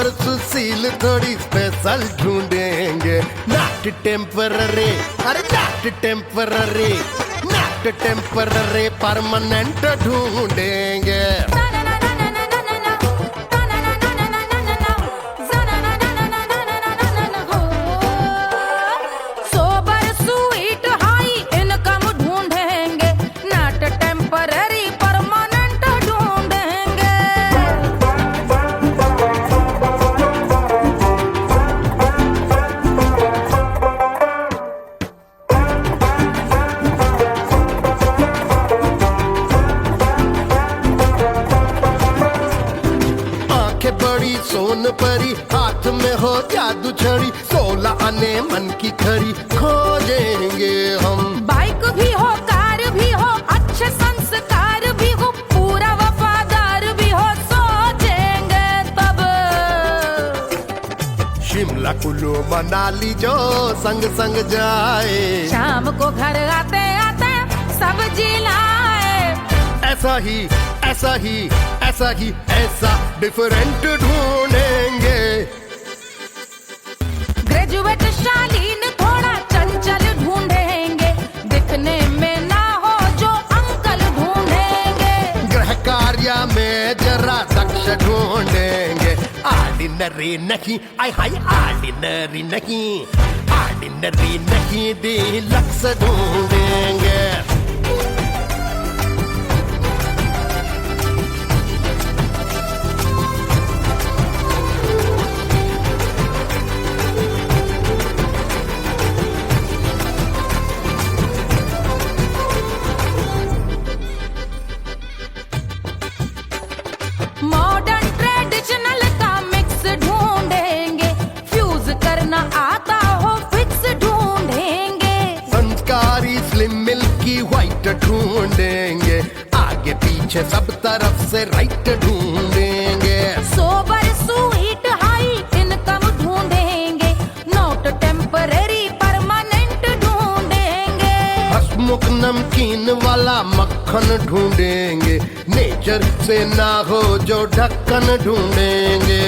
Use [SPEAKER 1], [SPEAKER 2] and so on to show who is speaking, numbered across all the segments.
[SPEAKER 1] पर सुशील थोड़ी स्पेशल ढूंढेंगे। नॉट टेम्पररी, अरे not temporary, not temporary, permanent ढूंढेंगे। सोन परी, हाथ में हो जादू छड़ी, 16 आने मन की खरी खोजेंगे हम।
[SPEAKER 2] बाइक भी हो, कार भी हो, अच्छे संस्कार भी हो, पूरा वफादार भी हो, सोचेंगे तब।
[SPEAKER 1] शिमला कुल्लू मनाली जो संग संग जाए,
[SPEAKER 2] शाम को घर आते आते सब्जी लाए।
[SPEAKER 1] ऐसा ही ऐसा ही ऐसा ही ऐसा डिफरेंट ढूंढेंगे।
[SPEAKER 2] ग्रेजुएट शालीन थोड़ा चंचल ढूंढेंगे, दिखने में ना हो जो अंकल ढूंढेंगे।
[SPEAKER 1] गृह कार्य में जरा दक्ष ढूंढेंगे। ऑर्डिनरी नहीं, आय हाय ऑर्डिनरी नहीं, ऑर्डिनरी नहीं, डीलक्स ढूंढेंगे।
[SPEAKER 2] मॉडर्न ट्रेडिशनल का मिक्स ढूंढेंगे, फ्यूज करना आता हो फिक्स ढूंढेंगे।
[SPEAKER 1] संस्कारी स्लिम मिल्की व्हाइट ढूंढेंगे, आगे पीछे सब तरफ से राइट ढूंढेंगे।
[SPEAKER 2] सोबर स्वीट हाई इनकम ढूंढेंगे, नॉट टेम्पररी परमानेंट ढूंढेंगे।
[SPEAKER 1] हसमुख नमकीन वाला मक्खन ढूंढेंगे, नेचर से ना हो जो ढक्कन ढूंढेंगे।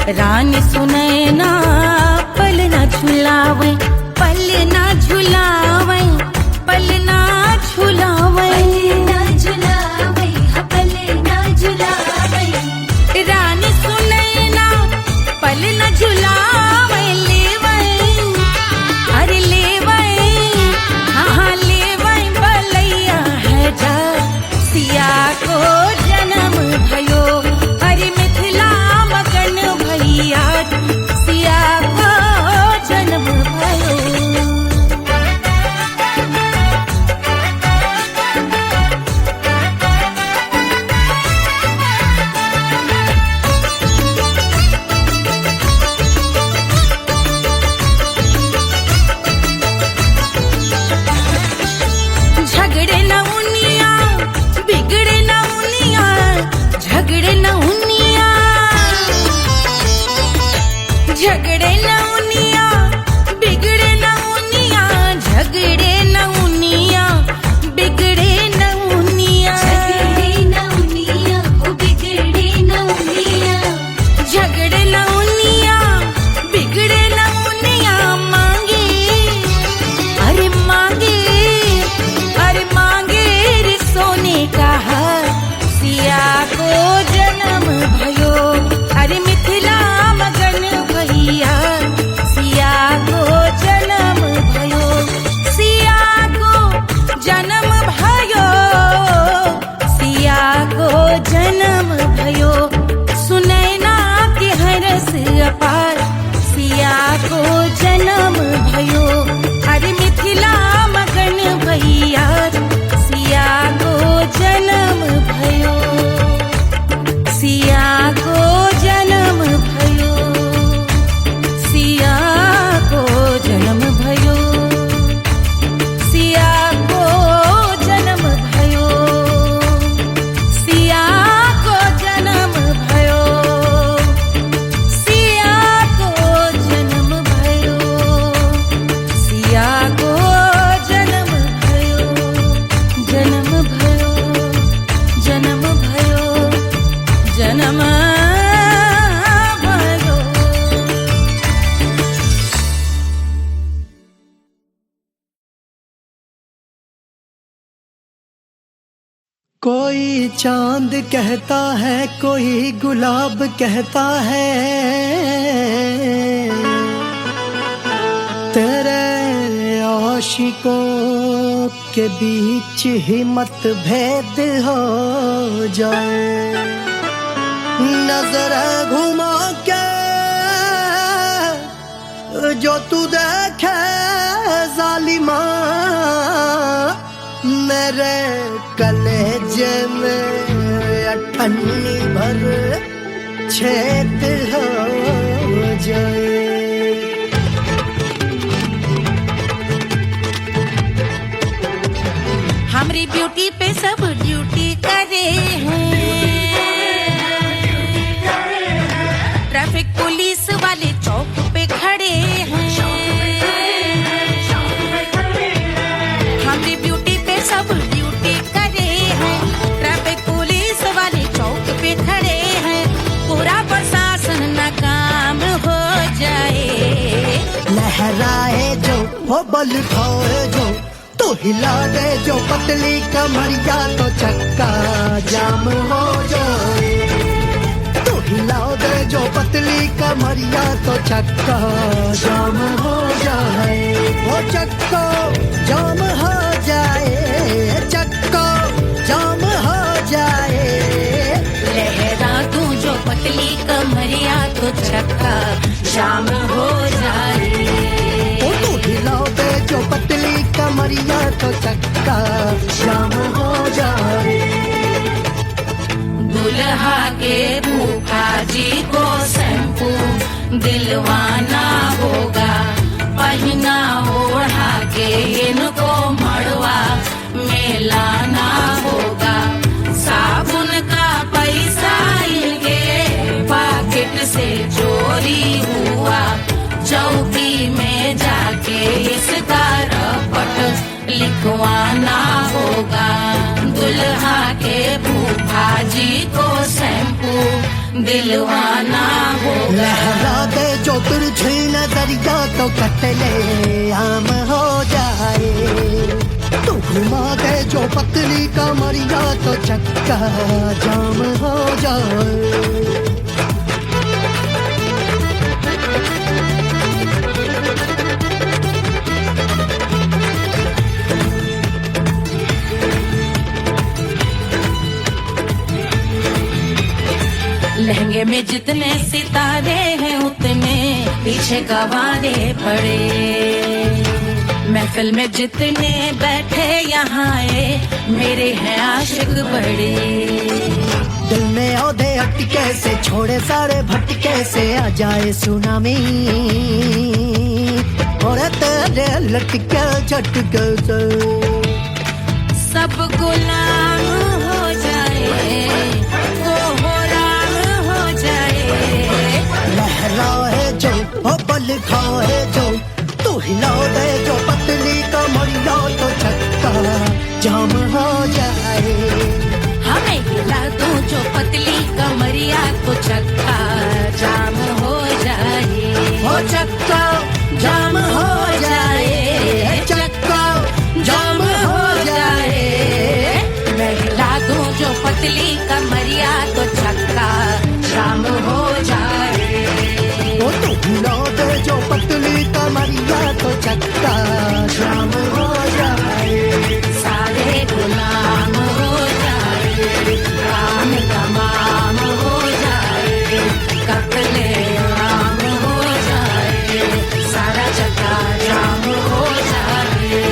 [SPEAKER 2] रानी सुनैना पल ना झुलावे, पल ना झुलावे, पल ना झुलावे,
[SPEAKER 3] ना झुलावे, पल ना झुलावे।
[SPEAKER 2] रानी सुनैना पल ना झुलावे, लेवे अरे लेवे, हाँ लेवे बलैया है जा सिया को जन्म भयो, अरे मिथिला मगन भैया सिया को जन्म भयो। झगड़े न उनिया बिगड़े न उनिया, झगड़े न उनिया, झगड़े न उनिया बिगड़े न उनिया, झगड़े न उनिया बिगड़े न उनिया,
[SPEAKER 3] झगड़े न उनिया, बिगड़े न उनिया,
[SPEAKER 2] झगड़े न उनिया बिगड़े न उनिया, मांगे अरे मांगे, अरे मांगे रे सोने का हार सिया को जन्म भयो, अरे मिथिला मगन भैया सिया को जन्म भयो, सिया को जन्म भयो, सिया को जन्म भयो। सुनैना के हरस अपार सिया को जन्म भयो, अरे मिथिला मगन भैया सिया को जन्म भयो, सिया को जन्म भयो, सिया को जन्म भयो, सिया को जन्म भयो, सिया को जन्म भयो, सिया को जन्म भयो, सिया को जन्म भयो, जन्म भयो, जन्म भयो, जन्म भयो।
[SPEAKER 4] कोई चांद कहता है, कोई गुलाब कहता है, तेरे आशिकों के बीच ही मतभेद हो जाए। नजर घुमा के जो तू देखे जालिमा, मेरे कलेजे में अठन्नी भर छेद हो जाए।
[SPEAKER 2] हमारी ब्यूटी पे सब ड्यूटी करे हैं, ट्रैफिक पुलिस वाले चौक पे खड़े हैं, हमारी ब्यूटी पे सब ड्यूटी करे हैं, ट्रैफिक पुलिस वाले चौक पे खड़े हैं, पूरा प्रशासन नाकाम हो जाए।
[SPEAKER 4] लहराए जो वो बल खाए जो, तो हिला दे जो पतली कमरिया, तो चक्का जाम हो जाए। तो हिला दे जो पतली कमरिया, तो चक्का जाम हो जाए। वो चक्का जाम हो जाए, चक्का जाम हो जाए।
[SPEAKER 2] लहरा तू जो पतली कमरिया, तो चक्का जाम हो जाए।
[SPEAKER 4] ओ तो हिला दे जो पतली कमरिया, तो चक्का जाम हो जाए।
[SPEAKER 2] दुल्हा के फूफा जी को शैम्पू दिलवाना होगा, पहना ओढ़ा के इनको मड़वा में लाना होगा, साबुन का पैसा इनके पाकिट से चोरी हुआ, चौकी में जाके इसका रपट लिखवाना होगा। दुल्हा के फूफा जी को शैम्पू दिलवाना हो
[SPEAKER 4] लहरा दे जो तिरछी नजरिया तो कतले आम हो जाए, तू घुमा दे जो पतली कमरिया तो चक्का जाम हो जाए।
[SPEAKER 2] लहंगे में जितने सितारे हैं उतने पीछे गवारे पड़े, महफिल में जितने बैठे यहाँ आए मेरे हैं आशिक बड़े।
[SPEAKER 4] दिल में औधे अटके से छोड़े सारे भटके से आ जाए सुनामी, और तेरे लटके झटके से
[SPEAKER 2] सब गुलाम हो जाए,
[SPEAKER 4] लहराए जो ओ बल खाए जो, तू हिला दे जो पतली कमरिया तो चक्का जाम हो जाए।
[SPEAKER 2] हमें हिला दो जो पतली कमरिया तो चक्का जाम हो जाए,
[SPEAKER 4] हो चक्का जाम हो जाए, चक्का जाम हो जाए।
[SPEAKER 2] मैं हिला दूं जो पतली कमरिया तो चक्का जाम हो जाए,
[SPEAKER 4] वो तो हिला दे जो पतली कमरिया तो चक्का जाम हो जाए।
[SPEAKER 2] सारे गुलाम हो जाए, काम तमाम हो जाए, कत्ले आम हो जाए, सारा चक्का जाम हो जाए।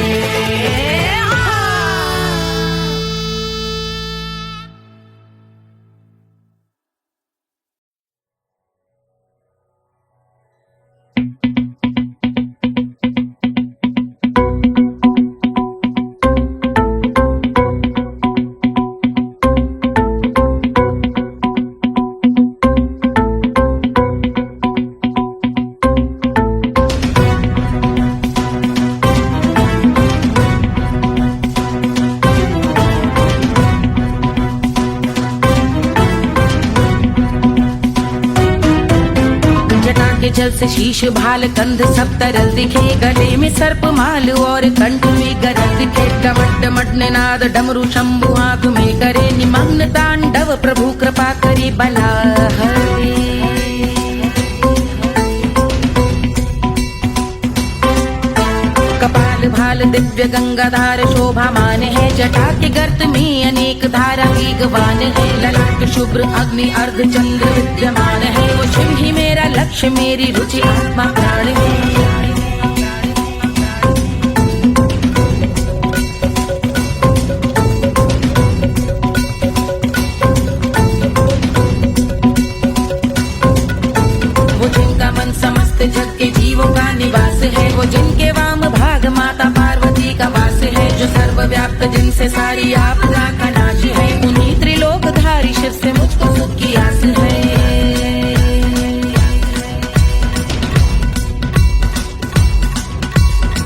[SPEAKER 2] जल से शीश भाल कंध सब तरल दिखे, गले में सर्प माल और कंठ में गरज दिखे। डमट डमट निनाद डमरू शंभु आंख में करे निमग्न तांडव, प्रभु कृपा करे बला हरे। कपाल भाल दिव्य गंगाधार शोभामान है, जटा के गर्त में अनेक धारा वेगवान है। ललाट शुभ्र अग्नि अर्ध चंद्र विद्यमान है, वो शिव ही मेरा लक्ष्य मेरी रुचि आत्मा प्राण है। वो जिनका मन समस्त जग के जीवों का निवास है, वो जिनके वाम भाग माता पार्वती का वास है, जो सर्वव्याप्त जिनसे सारी आपदा का नाश है। उन्हीं त्रिलोकधारी शिव से मुझको सुख की आस है।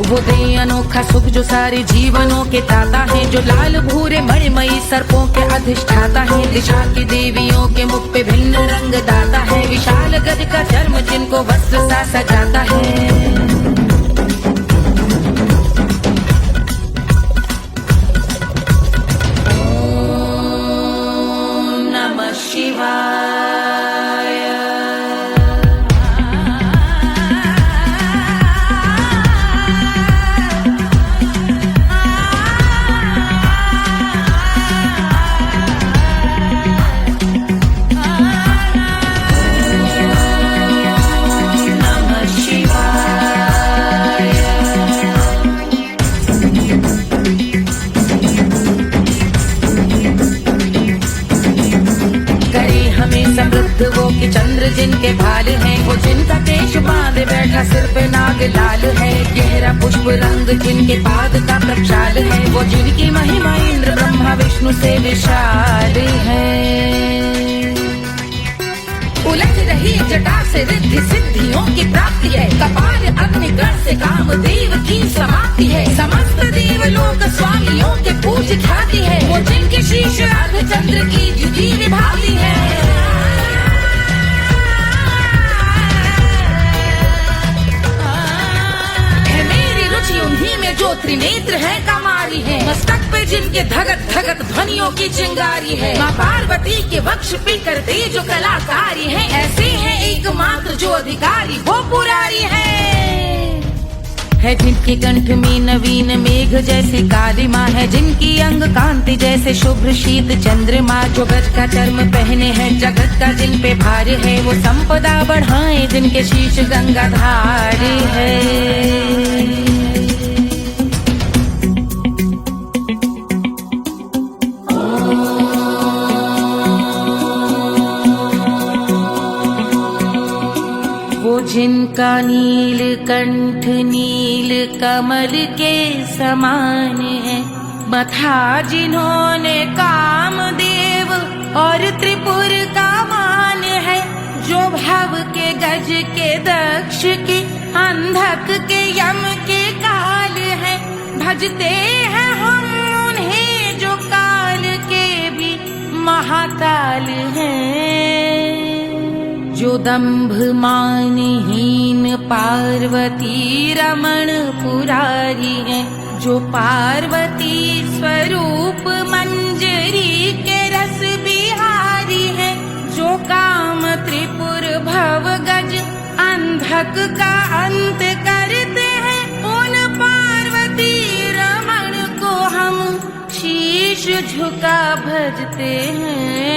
[SPEAKER 2] वो दे अनोखा सुख जो सारे जीवनों के दाता है, जो लाल भूरे मणिमयी सर्पों के अधिष्ठाता है। दिशा की देवियों के मुख पे भिन्न रंग दाता है, विशाल गज का चर्म जिनको वस्त्र सा सजाता है। ओम नमः शिवाय। वो कि चंद्र जिनके भाल हैं, वो जिनका केश बांधे बैठा सिर पे नाग लाल है। गहरा पुष्प रंग जिनके पाद का प्रक्षाल है, वो जिनकी महिमा इंद्र ब्रह्मा विष्णु से विशाल है। उलझ रही जटा से रिद्धि सिद्धियों की प्राप्ति है, कपाल अग्निगण से कामदेव की समाप्ति है। समस्त देवलोक स्वामियों के पूज ख्याति है, वो जिनके शीश अर्ध चंद्र की द्युति विभाति है। जिनके धगत धगत ध्वनियों की चिंगारी है। माँ पार्वती के वक्ष पे करते जो कलाकारी है, ऐसे है एकमात्र जो अधिकारी वो पुरारी है जिनके कंठ में नवीन मेघ जैसे कालिमा है, जिनकी अंग कांति जैसे शुभ्र शीत चंद्रमा, जो गज का चर्म पहने हैं जगत का जिन पे भार है, वो संपदा बढ़ाए जिनके शीश गंगाधार है। जिनका नील कंठ नील कमल के समान है, मथा जिन्होंने कामदेव और त्रिपुर का मान है, जो भव के गज के दक्ष के अंधक के यम के काल है, भजते हैं हम उन्हें जो काल के भी महाकाल हैं। जो दंभ मानहीन पार्वती रमण पुरारी है, जो पार्वती स्वरूप मंजरी के रस बिहारी है, जो काम त्रिपुर भव गज अंधक का अंत करते हैं, उन पार्वती रमण को हम शीश झुका भजते हैं।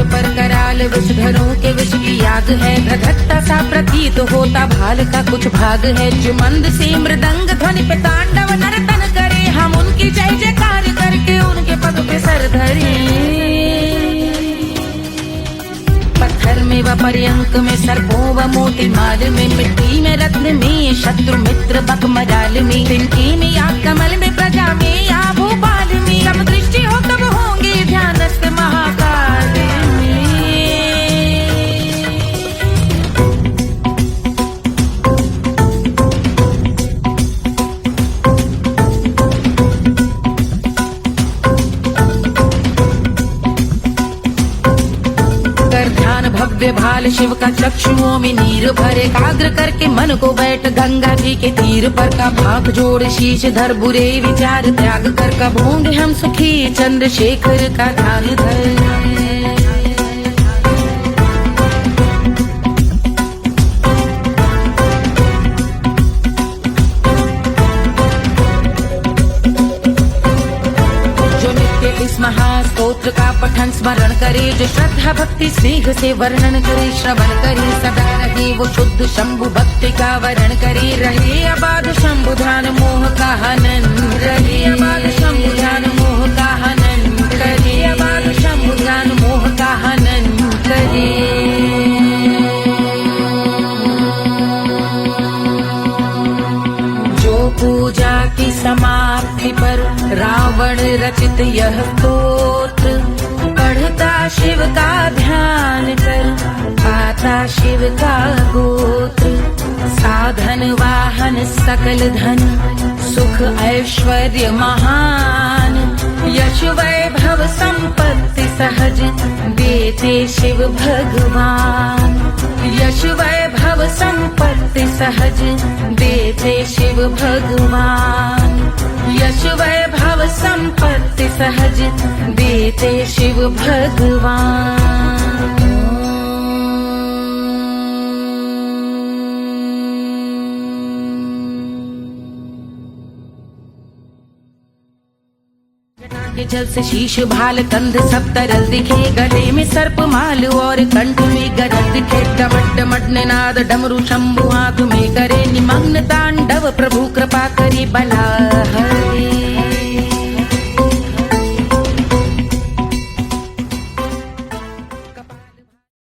[SPEAKER 2] पर कराल विषधरों के विष की याद है, धधकता सा प्रतीत होता भाल का कुछ भाग है, जो मंद से मृदंग ध्वनि पे तांडव नर्तन करे, हम उनकी जय जयकार करके उनके पद पे सर धरे। पत्थर में व पर्यंक में सर्पों व मोती माल में, मिट्टी में रत्न में शत्रु मित्र बक मजाल में, तिनके में या कमल में प्रजा में या भोपाल में, जब दृष्टि हो तब होंगे ध्यानस्थ महाकाल। भव्य भाल शिव का चक्षुओं में नीर भरे, एकाग्र करके मन को बैठ गंगा जी के तीर पर, का भाग जोड़ शीश धर बुरे विचार त्याग कर, कब होंगे हम सुखी चंद्रशेखर का ध्यान धर। इस महास्तोत्र का पठन स्मरण करे, जो श्रद्धा भक्ति स्नेह से वर्णन करे, श्रवण करे सदा रहे वो शुद्ध शंभु भक्ति का वर्ण करे, रहे अबाध शंभु ध्यान मोह का हनन, रहे अबाध शंभु ध्यान मोह का हनन करे, अबाध शंभु ध्यान मोह का हनन करे। पूजा की समाप्ति पर रावण रचित यह स्तोत्र, पढ़ता शिव का ध्यान कर पाता शिव का गोत्र, साधन वाहन सकल धन सुख ऐश्वर्य महान, यश वैभव संपत्ति सहज देते शिव भगवान, यश वैभव संपत्ति सहज देते शिव भगवान, यश वैभव संपत्ति सहज देते शिव भगवान। के जल से शीश भाल कंध सब तरल दिखे, गले में सर्प माल और कंठ में गरज दिखे, डमट डमट निनाद डमरू शंभु हाथ में करे, निमग्न तांडव प्रभु कृपा करे बला हरे।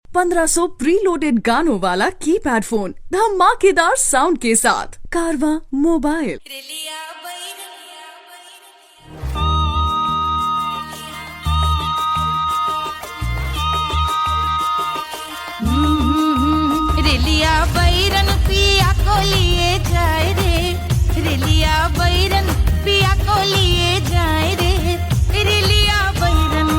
[SPEAKER 5] 1500 प्रीलोडेड गानों वाला कीपैड फोन धमाकेदार साउंड के साथ कारवा मोबाइल।
[SPEAKER 2] रेलिया बैरन पिया को लिए जाए रे, रेलिया बैरन पिया को लिए जाए रे, रेलिया बैरन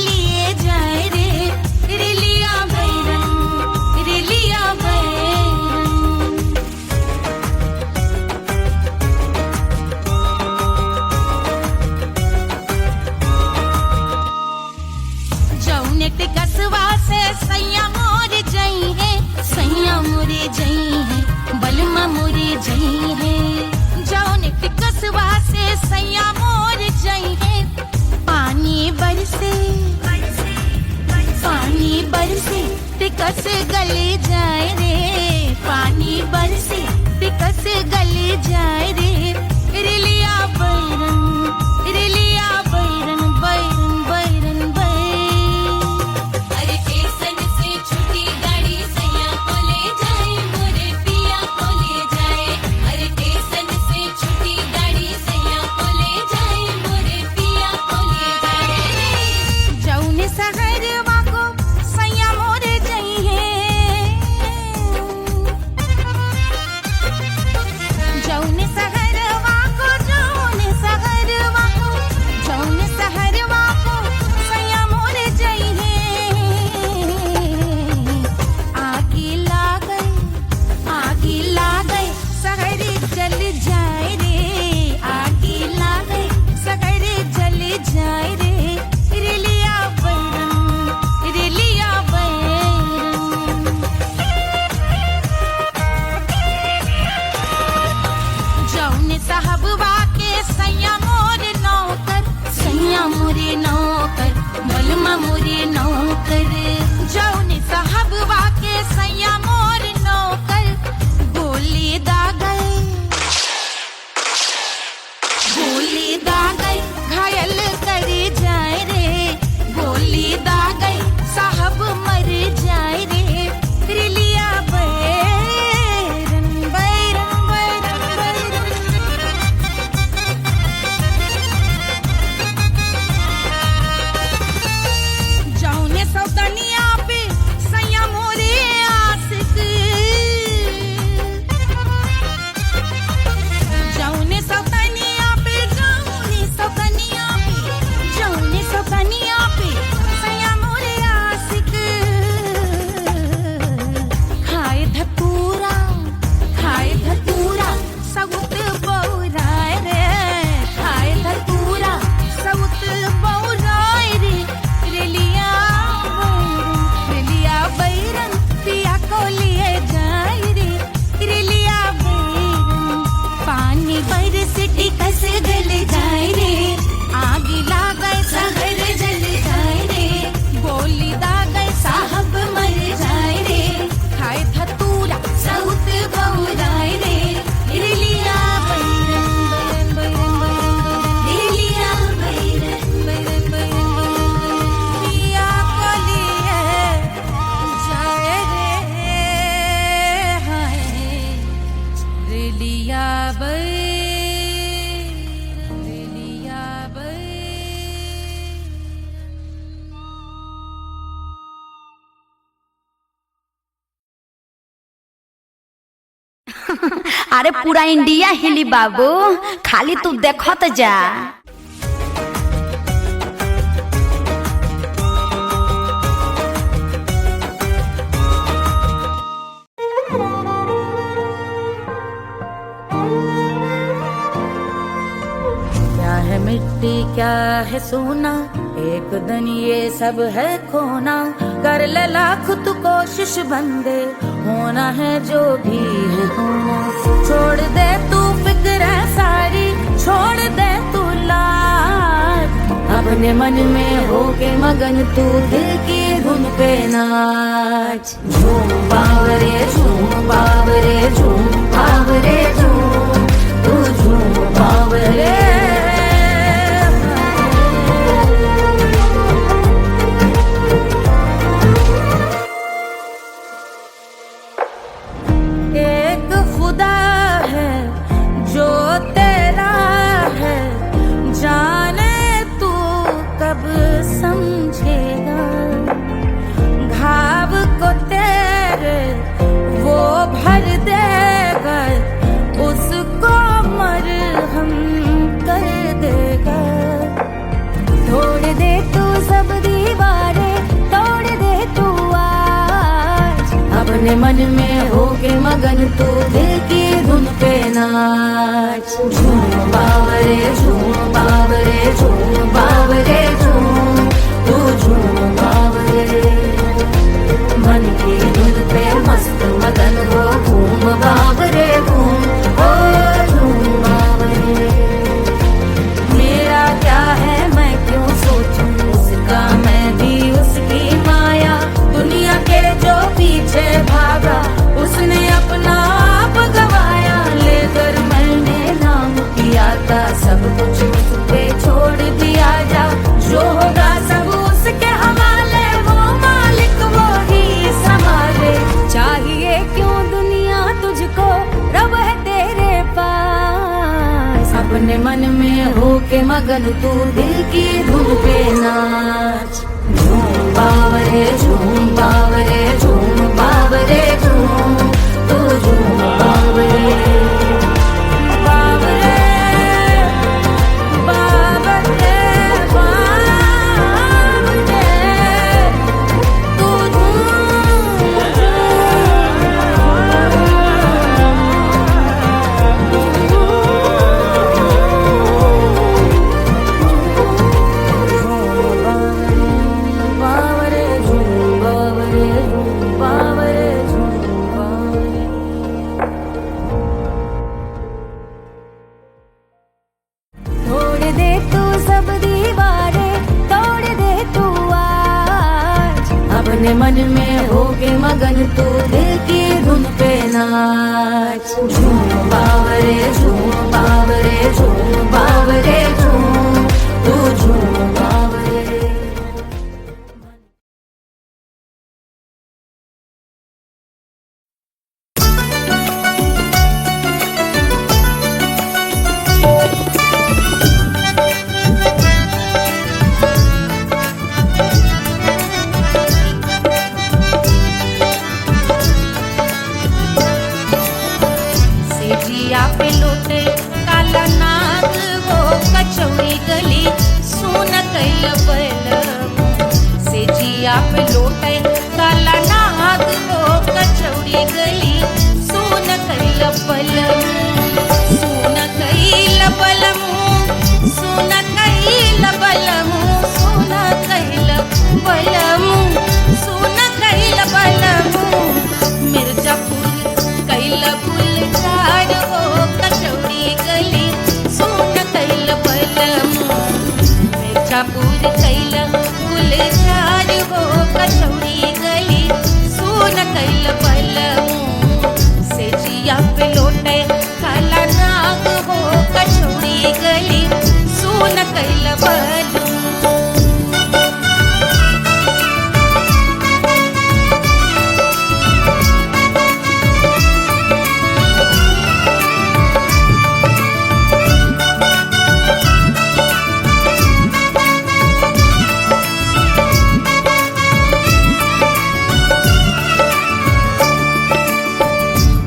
[SPEAKER 3] लिए जाए रे रिलिया बैरन रिलिया बैरन जौने टिकसवा से सैया मोर जई है सैया मोरे जई है बलमा मोरे जई है जौने टिकसवा से सैया मोर जई है पानी बरसे टिकस गले जाए रे पानी बरसे टिकस गले जाए रे रिलिया बैरन बैरन बैरन अरे स्टेशन से छुट्टी गाड़ी सैया को ले जाए मोरे पिया को ले जाए अरे स्टेशन से छुट्टी गाड़ी सैया को ले जाए मोरे पिया को ले जाए जौने सहरवा को सैया मोरे जई है जौने सहरवा को सैया मोरे जई है आगे लागई सहरे जल जाए रे आगे लागई सहरे जल जाए रे रिलिया बैरन जौने साहबवा के सैया मोरे नौकर बलमा मोरे नौकर जौने साहबवा के सैया मोरे नौकर गोली दागई घायल करे जाए रे गोली दागई साहब मर जाए रे रिलिया बैरन जौने सौतनिया पे सैया मोरे आशिक जौने सौतनिया पे सैया मोरे आशिक खाए धतूरा सउत बौराए रे खाए धतूरा सउत बौराए रे रिलिया बैरन पिया को लिए जाए रे रिलिया बैरन पानी बरस टिकस गल जाए रे आगे लागै सहर जल जाए रे गोली दागै साहब मर जाए रे खाए धतूरा सउत बौराए रे रिलिया बैरन रिलिया बैरन पिया को लिए जाए रे हाय रिलिया
[SPEAKER 6] अरे पूरा इंडिया हिली बाबू खाली तू देखत जा
[SPEAKER 2] क्या है मिट्टी क्या है सोना एक दिन ये सब है खोना कर ले लाख तू कोशिश बंदे होना है जो भी है होना छोड़ दे तू फिक्र सारी छोड़ दे तू लाज अपने मन में होके मगन तू दिल की धुन पे नाच झूम बावरे झूम बावरे झूम बावरे झूम तू झूम बावरे खुदा है जो तेरा है जाने तू कब समझेगा घाव को तेरे वो भर देगा उसको मरहम अपने मन में होके मगन तू दिल की धुन पे नाच। झूम बावरे झूम बावरे झूम बावरे झूम, तू झूम बावरे। मन की धुन पे मस्त मगन हो घूम बावरे घूम, ओ झूम बावरे। मेरा क्या है मैं क्यों सोचूं उसका, मैं भी उसकी माया। दुनिया के जो पीछे भागा उसने अपना आप गवाया। लेकर मैंने नाम किया था सब कुछ उस पे छोड़ दिया जा। जो होगा सब उसके हवाले, वो मालिक वो ही संभाले। चाहिए क्यों दुनिया तुझको, रब है तेरे पास। अपने मन में होके मगन तू दिल की धुन पे नाच। झूम बावरे झूम बावरे झूम बावरे झूम, तू झूम बावरे बावरे बावरे बावरे, तू बावरे झूम बावरे झूम बावरे झूम बावरे। तोड़ दे तू सब दीवारें, तोड़ दे तू आज। अपने मन में होके मगन तू दिल की धुन पे नाच। झूम बावरे झूम बावरे झूम बावरे झूम, तू झूम बावरे।
[SPEAKER 3] सेजिया पे लोटे काला नाग वो कचौड़ी गली सुन कैल बलम। सेजिया पे लोटे काला नाग वो कचौड़ी गली सुन कैल बलम। सुन कैल बलम सुन कैल बलम सुन कैल बलम सुन कैल बलम। मिर्जापुर कैल गुलजार हो कचौड़ी गली सुन कैल बलम। मिर्जापुर कैल गुलजार हो कचौड़ी गली सुन कैल बलम। सेजिया पे लोटे काला नाग हो कचौड़ी गली सुन कैल बलम।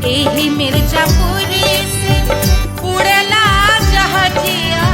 [SPEAKER 3] एही मिर्जापुरी से उड़ला जहाजिया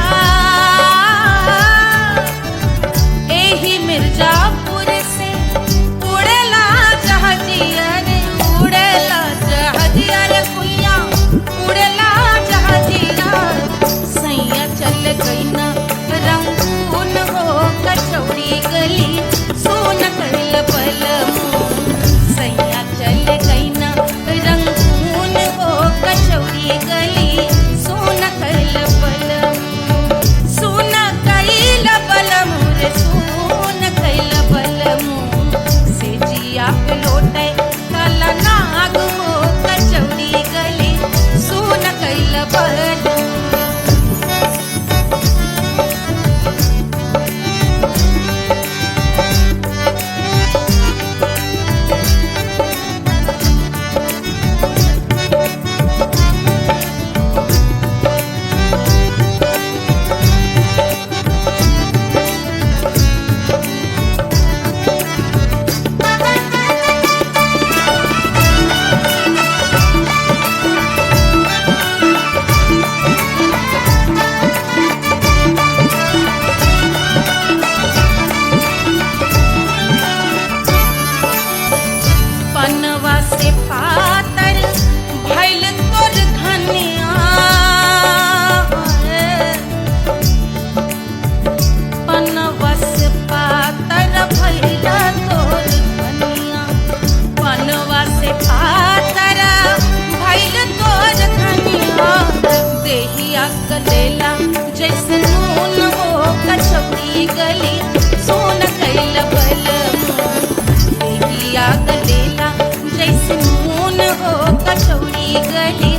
[SPEAKER 3] गली सोन कैल बलमुआ गलेला जैसे नून हो कचौड़ी गली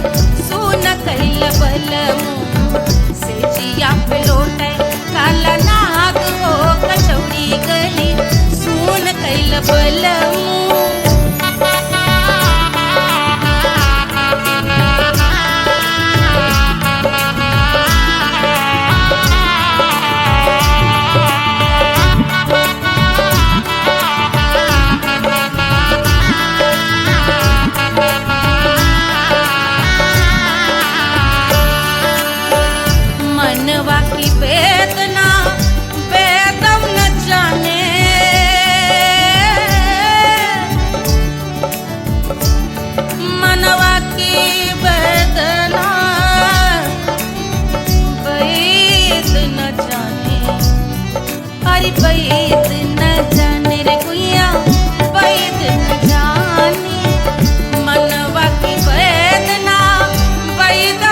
[SPEAKER 3] सोन कैल बलमुआ से जिया पे लोटे काला नाग हो कचौड़ी गली सोन कैल बलमुआ मनवा की वेदना वेदम न जाने मनवा की वेदना वेद न जाने अरे वेद न जाने रे गुइया वेद न जाने मनवा की वेदना वेद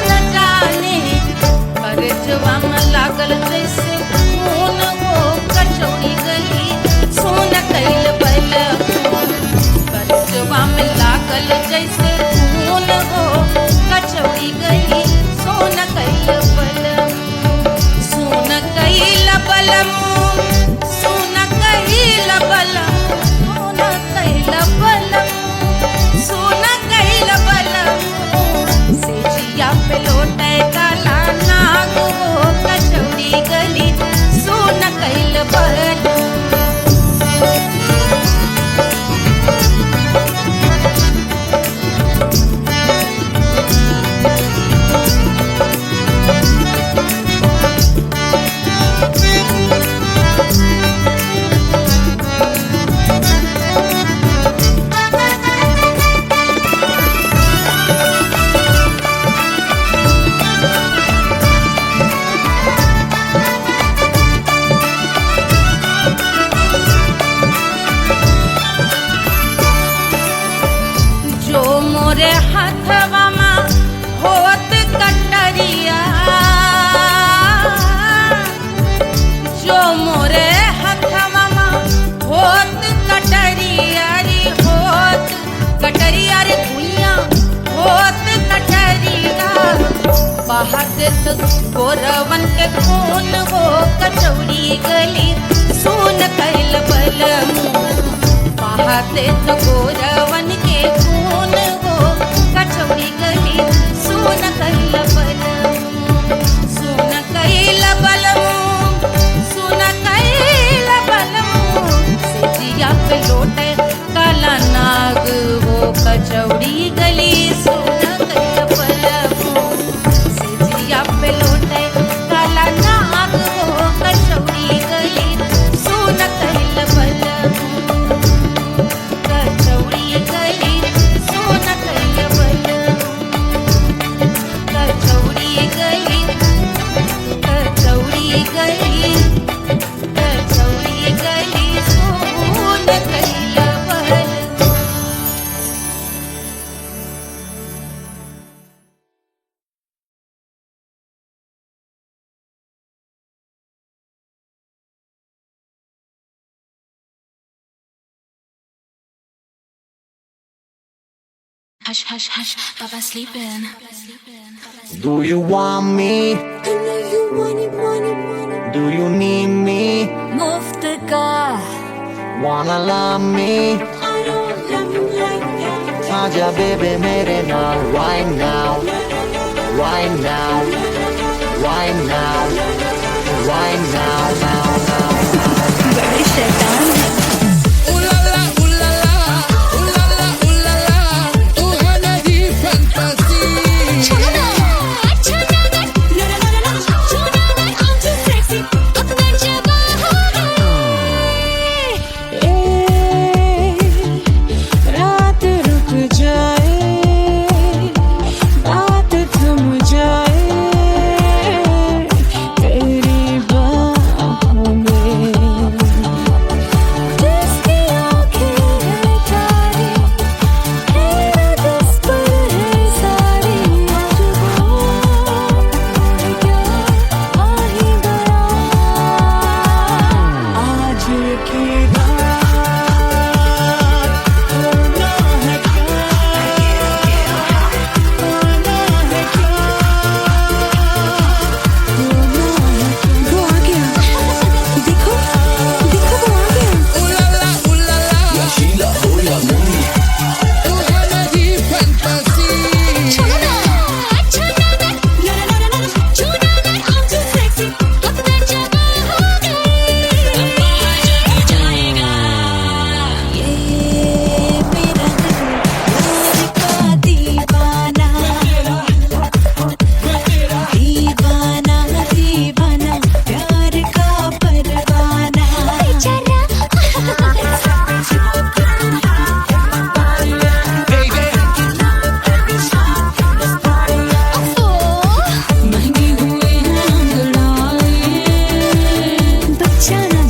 [SPEAKER 3] न जाने करजवा में लागल जैसे खून हो कचौड़ी गली सोन कैल बलमुआ करजवा में लागल जैसे खून हो कचौड़ी गली सोन कैल बलमुआ सोन कैल बलमुआ सोन कैल बलमुआ सोन कैल बलमुआ से जिया पे लोटे काला नाग हो कचौड़ी गली सोन कैल बलमुआ जो मोरे हाथवा में होत कटरिया जो मोरे हाथवा में होत कटरिया रे होत कटरिया रे भुइया होत कटरिया बाहर तो गोरवन के खून हो कचौड़ी गली सोन कैल बलमुआ बाहर तो गोरवन के खून हो कचौड़ी गली सोन कैल बलमुआ सोन कैल बलमुआ सोन कैल बलमुआ से जिया पे लोटे काला नाग हो कचौड़ी गली सोन कैल बलमुआ से जिया पे लोटे काला नाग हो कचौड़ी गली सोन कैल बलमुआ कचौड़ी गली सोन कैल बलमुआ कचौड़ी गली कचौड़ी गली कचौड़ी गली सोन कैल बलमुआ
[SPEAKER 2] Hush, hush, hush, Baba sleeping.
[SPEAKER 7] Do you want me? Do you need me?
[SPEAKER 3] मुफ्त का
[SPEAKER 7] Wanna love me? आजा baby मेरे नाल right now, right now, right now, right now, now, now.
[SPEAKER 3] बड़े शैतान हैं
[SPEAKER 8] रात रुक जाए बात थम जाए तेरी बाहों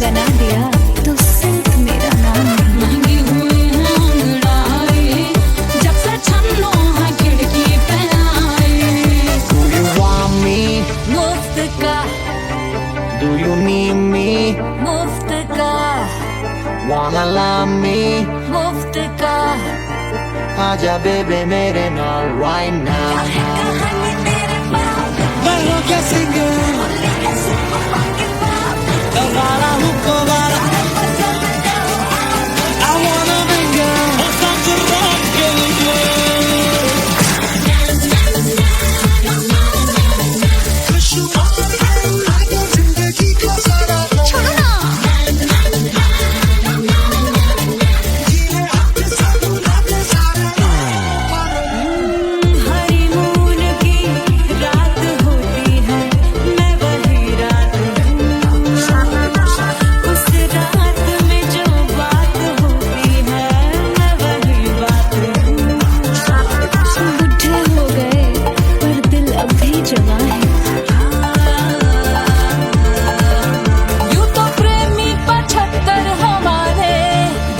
[SPEAKER 3] बना दिया तो सिर्फ मेरा नाम नहीं।
[SPEAKER 8] महंगी हुई है अंगड़ाई, जब से छन्नो है खिड़की पे आई।
[SPEAKER 7] Do you want me?
[SPEAKER 3] मुफ्त का
[SPEAKER 7] Do you need me?
[SPEAKER 3] मुफ्त का
[SPEAKER 7] Wanna love me?
[SPEAKER 3] मुफ्त का
[SPEAKER 7] आजा बेबे मेरे नाल right now.
[SPEAKER 3] कहानी तेरे पास
[SPEAKER 8] मैं हूँ क्या सिंगर, दोबारा हूँ दोबारा। I wanna mingle, और सांस रोक के लिए।
[SPEAKER 3] छोड़ो ना। हनीमून की रात होती है, मैं वही रात हूँ। उस रात में जो बात होती है, मैं वही बात हूँ। बुढ़े हो गए पर दिल अब भी जवां है। यूं तो प्रेमी 75 हमारे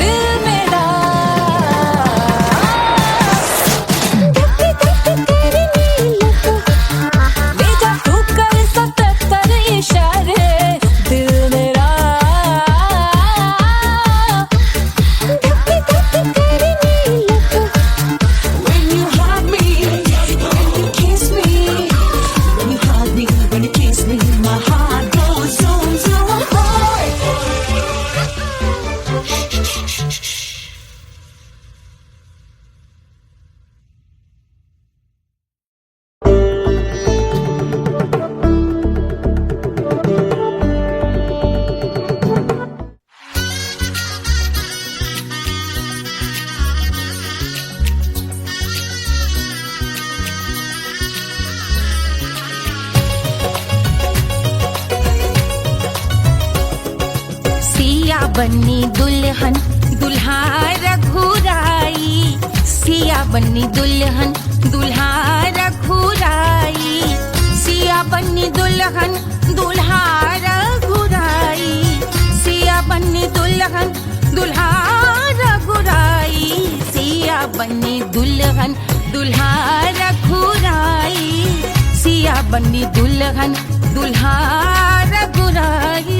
[SPEAKER 3] दिल में भेजा तू कर 77 इशारे दिल मेरा। When you hug me, when you kiss me, when you hug me, when you kiss me, my heart goes zoom zoom. Siya बन्नी दुल्हन दुल्हा रघुराई, सिया बन्नी दुल्हन दुल्हा रघुराई, सिया बन्नी दुल्हन दुल्हा रघुराई, सिया बन्नी दुल्हन दुल्हा रघुराई, सिया बन्नी दुल्हन दुल्हा रघुराई, सिया बन्नी दुल्हन दुल्हा रघुराई।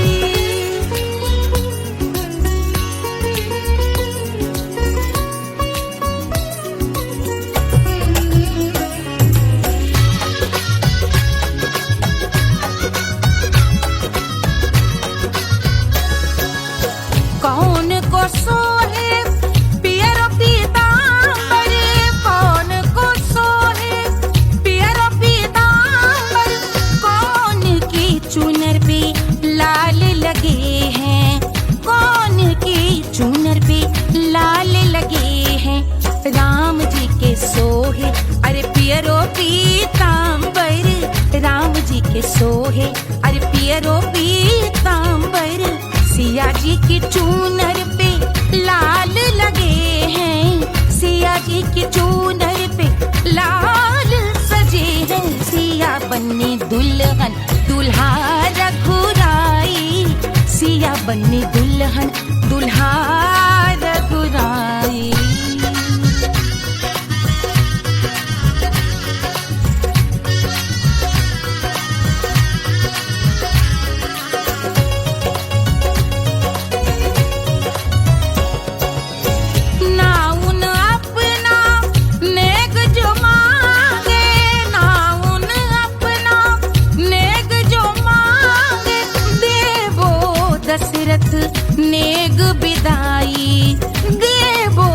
[SPEAKER 3] कौन को सोहे पियरो पीतांबर, कौन को सोहे पियरो पीतांबर, कौन की चुनर पे लाल लगे हैं, कौन की चुनर पे लाल लगे हैं। राम जी के सोहे अरे पियरो पीतांबर, राम जी के सोहे अरे पियरो पीतांबर, सिया जी की चूनर पे लाल लगे हैं, सिया जी की चूनर पे लाल सजे हैं। सिया बन्नी दुल्हन दुल्हा रघुराई, सिया बन्नी दुल्हन दुल्हा रघुराई। नाउन अपना नेग जो मांगे, नाउन अपना नेग जो मांगे, देवो दशरथ नेग बिदाई, देवो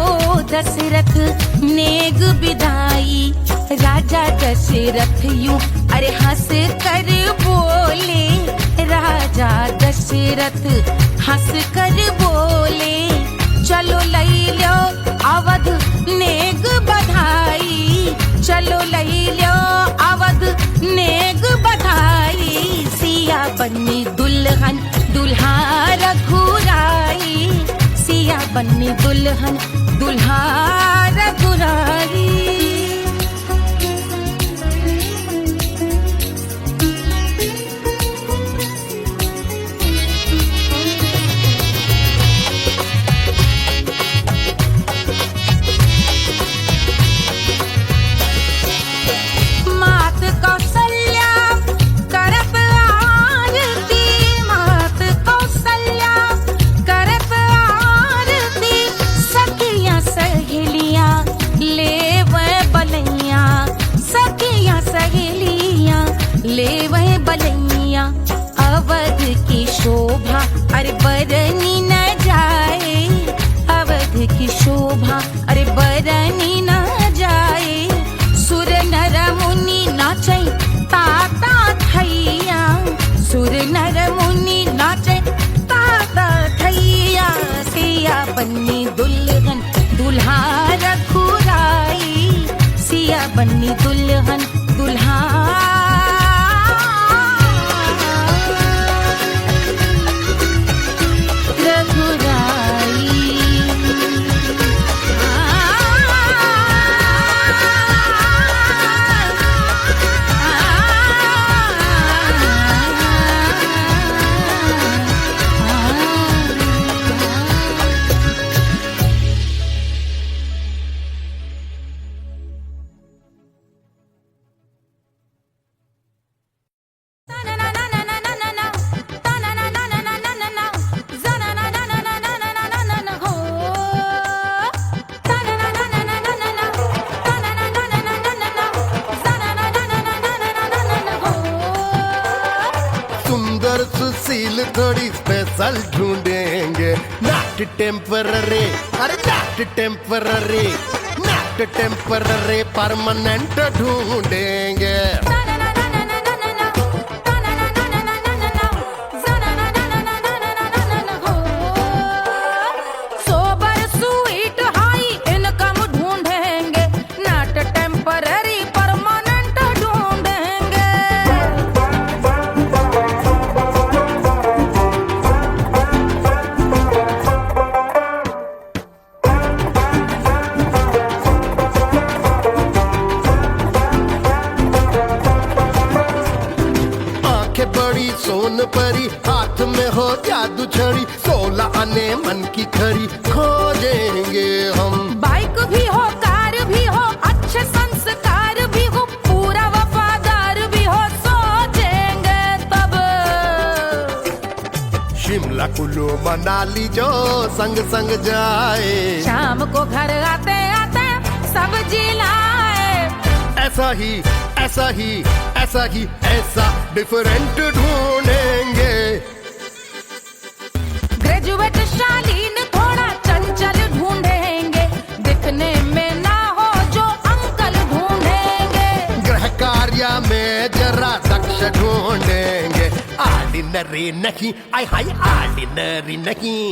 [SPEAKER 3] दशरथ नेग बिदाई। राजा दशरथ यूं अरे हंस कर बोले, राजा दशरथ हंस कर बोले, चलो लई लो अवध नेग बधाई, चलो लई लो अवध नेग बधाई। सिया बन्नी दुल्हन दुल्हा रघुराई, सिया बन्नी दुल्हन दुल्हा रघुराई। बन्नी दुल्हन दुल्हा रघुराई, सिया बन्नी दुल्हन दुल्हा
[SPEAKER 1] सुंदर सुशील थोड़ी स्पेशल ढूंढेंगे, नॉट टेम्पररी, अरे not temporary, not temporary, permanent ढूंढेंगे।
[SPEAKER 3] सोबर स्वीट हाई इनकम ढूंढेंगे, नॉट टेम्पररी परमानेंट ढूंढेंगे।
[SPEAKER 1] आंखें बड़ी सोन परी, हाथ में हो जादू छड़ी, 16 आने मन की खरी, खोजेंगे हम।
[SPEAKER 3] बाइक भी हो कार भी हो, अच्छे संस्कार भी हो, पूरा वफादार भी हो, सोचेंगे तब।
[SPEAKER 1] शिमला कुल्लू मनाली जो संग संग जाए,
[SPEAKER 3] शाम को घर आते आते सब्जी लाए।
[SPEAKER 1] ऐसा ही ऐसा ही ऐसा ही ऐसा डिफरेंट ढूंढेंगे।
[SPEAKER 3] ग्रेजुएट शालीन थोड़ा चंचल ढूंढेंगे, दिखने में ना हो जो अंकल ढूंढेंगे।
[SPEAKER 1] गृह कार्य में जरा दक्ष ढूंढेंगे, ऑर्डिनरी नहीं, आय हाय ऑर्डिनरी नहीं,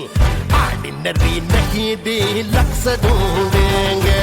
[SPEAKER 1] ऑर्डिनरी नहीं, डीलक्स ढूंढेंगे।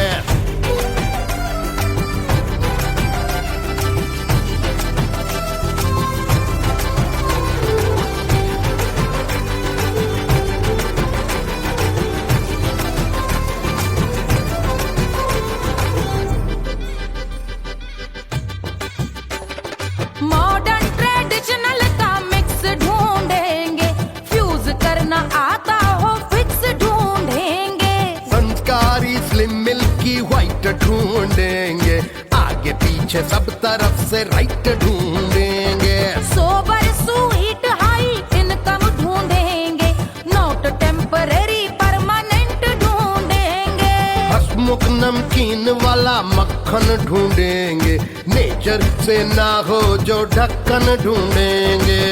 [SPEAKER 3] मॉडर्न ट्रेडिशनल का मिक्स ढूंढेंगे, फ्यूज करना आता हो फिक्स ढूंढेंगे।
[SPEAKER 1] संस्कारी स्लिम मिल्की व्हाइट ढूंढेंगे, आगे पीछे सब तरफ से राइट ढूंढेंगे।
[SPEAKER 3] सोबर स्वीट हाई इनकम ढूंढेंगे, नॉट टेम्पररी परमानेंट ढूंढेंगे।
[SPEAKER 1] हंसमुख नमकीन वाला मक्खन ढूंढेंगे, नेचर से ना हो जो ढक्कन ढूंढेंगे।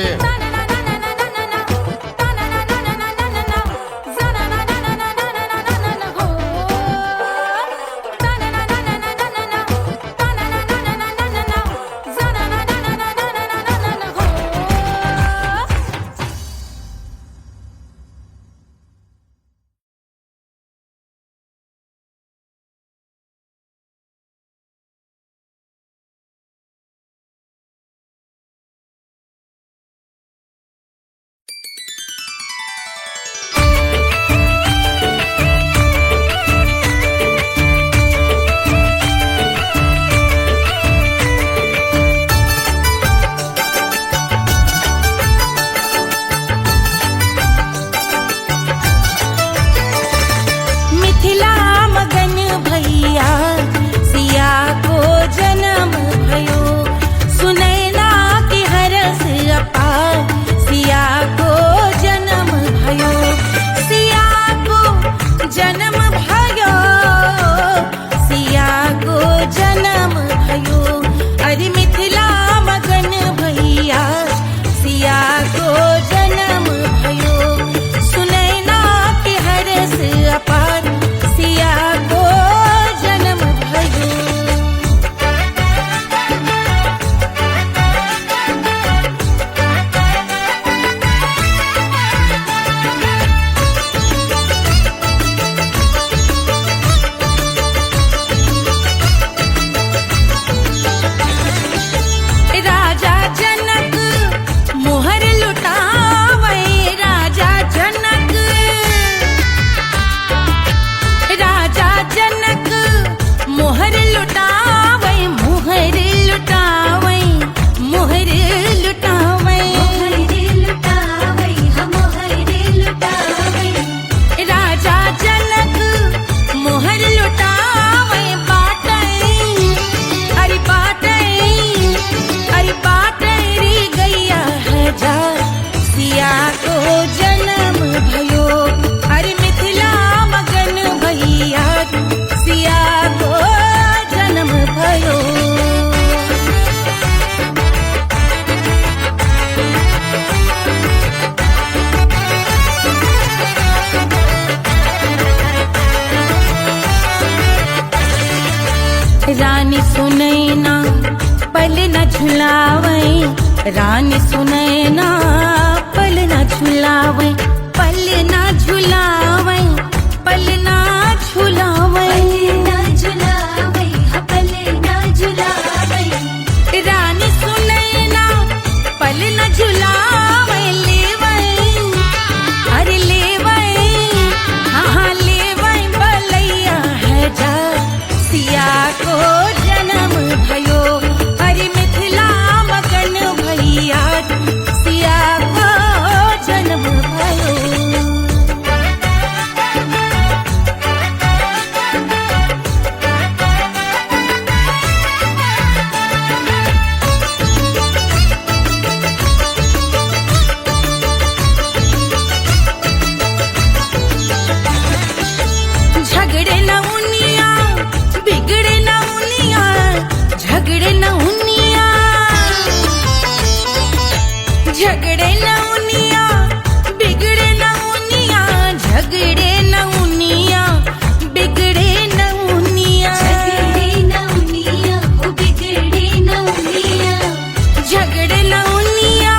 [SPEAKER 3] झुलावे रानी सुनैना पल ना झुलावे पल ना झुलावे पल ना झुलावे पल ना झुलावे रानी सुनैना पल ना झुलावे लेवे अरे लेवे हाँ लेवे बलैया है जा सिया को जन्म भयो अरे मिथिला मगन भैया सिया को जन्म भयो। झगड़े न उनिया बिगड़े न उनिया झगड़े न उनिया झगड़े न उनिया बिगड़े न उनिया झगड़े न उनिया बिगड़े न उनिया बिगड़े न उनिया झगड़े न उनिया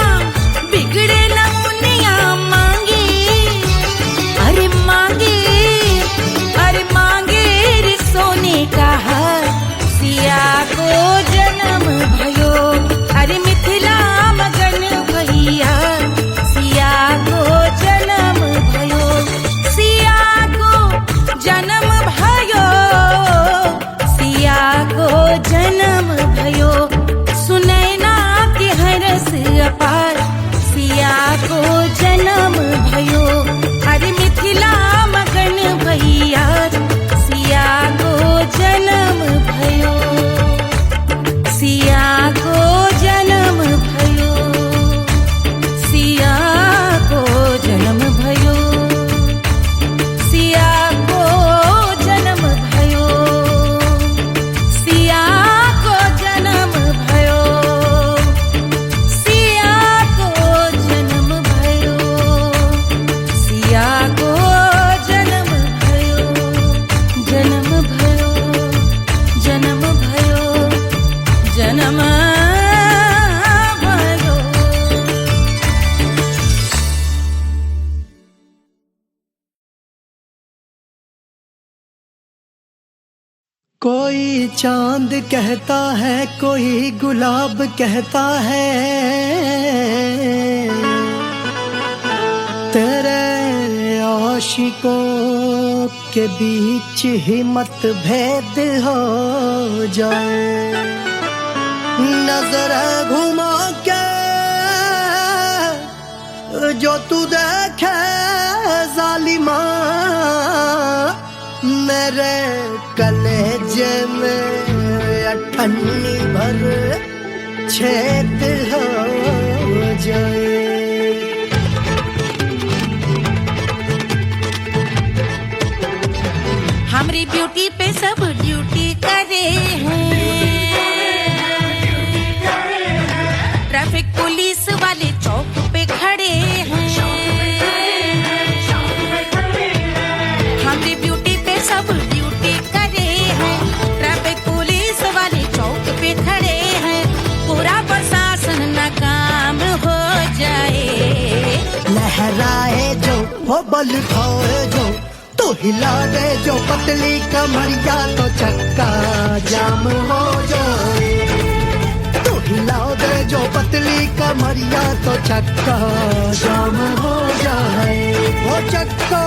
[SPEAKER 3] बिगड़े न उनिया मांगे अरे मांगे रे सोने का हार सिया को जन्म भयो अरे मिथिला मगन भैया सिया को जन्म भयो सिया को जन्म भयो सिया को जन्म भयो सुनैना के हरस अपार सिया को जन्म भयो अरे मिथिला मगन भैया सिया को जन्म भयो सिया को जन्म भयो सिया को जन्म भयो सिया को जन्म भयो सिया को जन्म भयो सिया को जन्म भयो सिया को जन्म भयो जन्म भयो जन्म भयो जन्म भयो।
[SPEAKER 4] कोई चांद कहता है कोई गुलाब कहता है तेरे आशिकों के बीच ही मतभेद हो जाए नजर घुमा के जो तू देखे जालिमा मेरे कलेजे में अठन्नी भर छेद हो जाए।
[SPEAKER 3] हमारी ब्यूटी पे सब ड्यूटी करे हैं ट्रैफिक पुलिस वाले चौक पे खड़े हैं हमारी ब्यूटी पे सब ड्यूटी करे हैं ट्रैफिक पुलिस वाले चौक पे खड़े हैं पूरा प्रशासन नाकाम हो जाए
[SPEAKER 4] लहराए जो वो बल खाए जो तो हिला दे जो पतली कमरिया तो चक्का जाम हो जाए तो हिला दे जो पतली कमरिया तो चक्का जाम हो जाए वो चक्का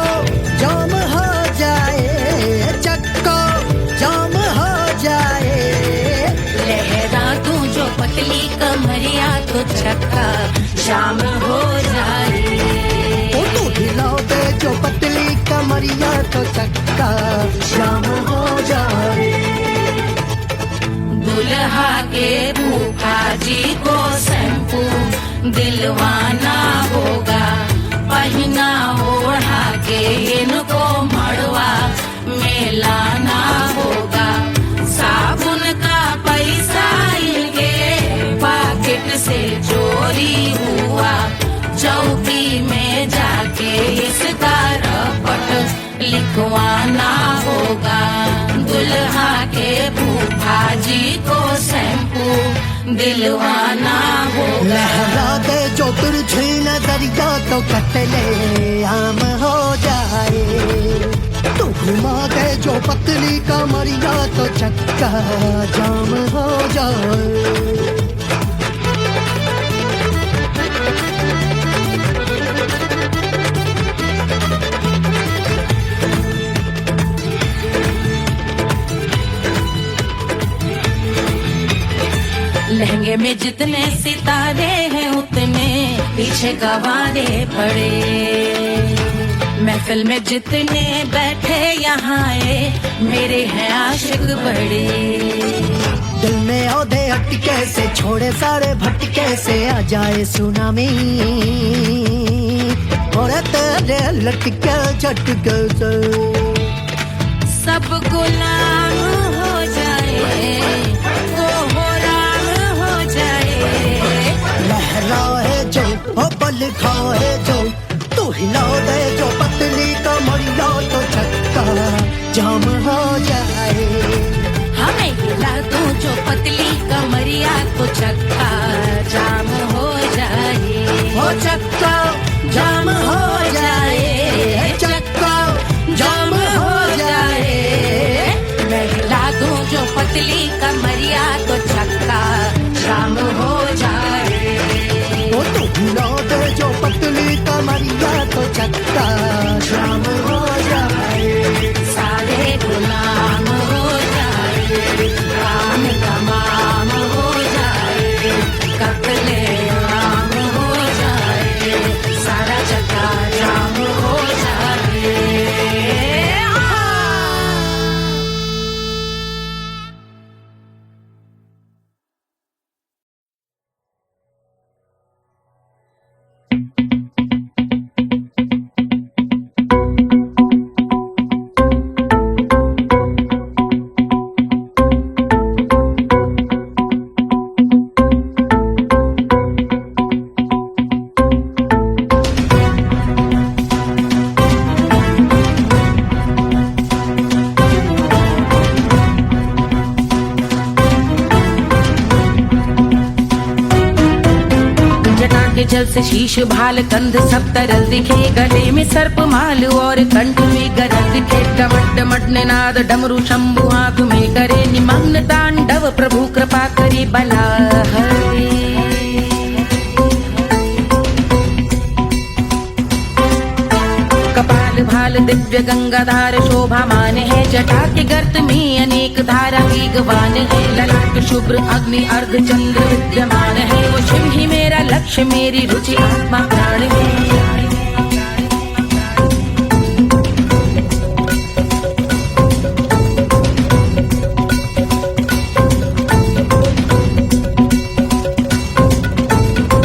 [SPEAKER 4] जाम हो जाए चक्का जाम हो जाए
[SPEAKER 3] लहरा तू जो पतली कमरिया तो चक्का जाम हो जाए
[SPEAKER 4] ओ तू हिला दे जो पतली कमरिया तो चक्का जाम हो जाए।
[SPEAKER 3] दुल्हा के फूफा जी को शैम्पू दिलवाना होगा पहना ओढ़ा के इनको मड़वा में लाना होगा साबुन का पैसा इनके पॉकेट से चोरी हुआ चौकी में जाके इसका रपट लिखवाना होगा दुल्हा के फूफा जी को शैम्पू
[SPEAKER 2] दिलवाना होगा।
[SPEAKER 4] लहरा दे जो तिरछी नजरिया तो कतले आम हो जाए, तू घुमा दे जो पतली कमरिया तो चक्का जाम हो जाए।
[SPEAKER 2] लहंगे में जितने सितारे हैं उतने पीछे गवारे पड़े, महफिल में जितने बैठे यहाँ आए मेरे हैं आशिक बड़े।
[SPEAKER 4] दिल में औदे अटके से छोड़े सारे भटके से आ जाए सुनामी, और तेरे लटके झटके से
[SPEAKER 2] सब गुलाम हो जाए,
[SPEAKER 4] लहराए जो ओ बल खाए जो, तू हिला दे जो पतली कमरिया तो चक्का जाम हो जाए।
[SPEAKER 2] हमें हिला दो जो पतली कमरिया तो चक्का जाम हो जाए,
[SPEAKER 4] हो चक्का जाम हो जाए, चक्का जाम हो जाए।
[SPEAKER 2] मैं हिला दूं जो पतली कमरिया तो चक्का जाम हो जाए।
[SPEAKER 4] ओ तू हिला दे जो पतली कमरिया तो चक्का जाम हो जाए।
[SPEAKER 2] सारे गुलाम हो जाए, काम तमाम हो जाए, कत्ले आम हो जाए, सारा चक्का जाम हो जाए। जल से शीश भाल कंध सब तरल दिखे, गले में सर्प माल और कंठ में गरज दिखे। डमट डमट निनाद डमरू शंभु हाथ में करे निमग्न तांडव, प्रभु कृपा करे बला हरे। कपाल भाल दिव्य गंगाधार शोभामान है, जटा के गर्त में अनेक धारा वेगवान है। ललाट शुभ्र अग्नि अर्ध चंद्र विद्यमान है, वो शिव ही मेरा लक्ष्य मेरी रुचि आत्मा प्राण है।